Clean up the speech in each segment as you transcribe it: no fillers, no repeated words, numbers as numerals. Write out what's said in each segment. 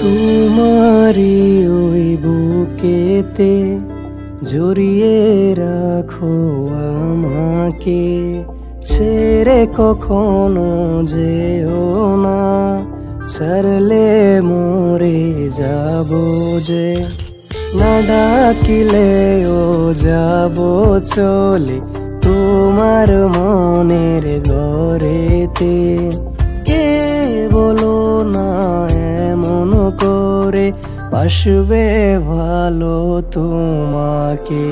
তোমারি ওই বুকেতে জড়িয়ে রাখো আমাকে, ছেড়ে কখনো যেও না, ছাড়লে মরে যাব যে। না ডাকিলেও যাব চলে তোমার মনের ঘরেতে। কে বলো না এমন করে বাসবে ভালো তোমাকে।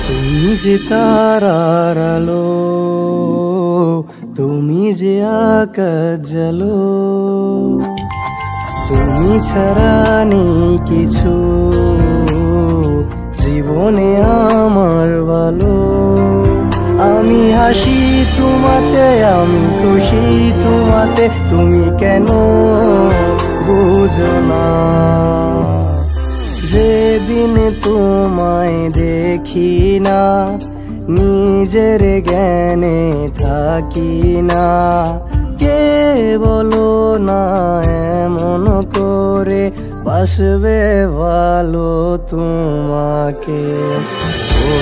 তুমি যে তারার আলো, তুমি যে আকাশ জালো, তুমি ছাড়া নেই কিছু জীবনে আমার ভালো। আমি হাসি তোমাতে, আমি খুশি তোমাতে, তুমি কেন বুঝো না। যেদিন তোমায় দেখি না, নিজের জ্ঞানে থাকি না। কে বলো না এমন করে বাসবে ভালো তোমাকে। ও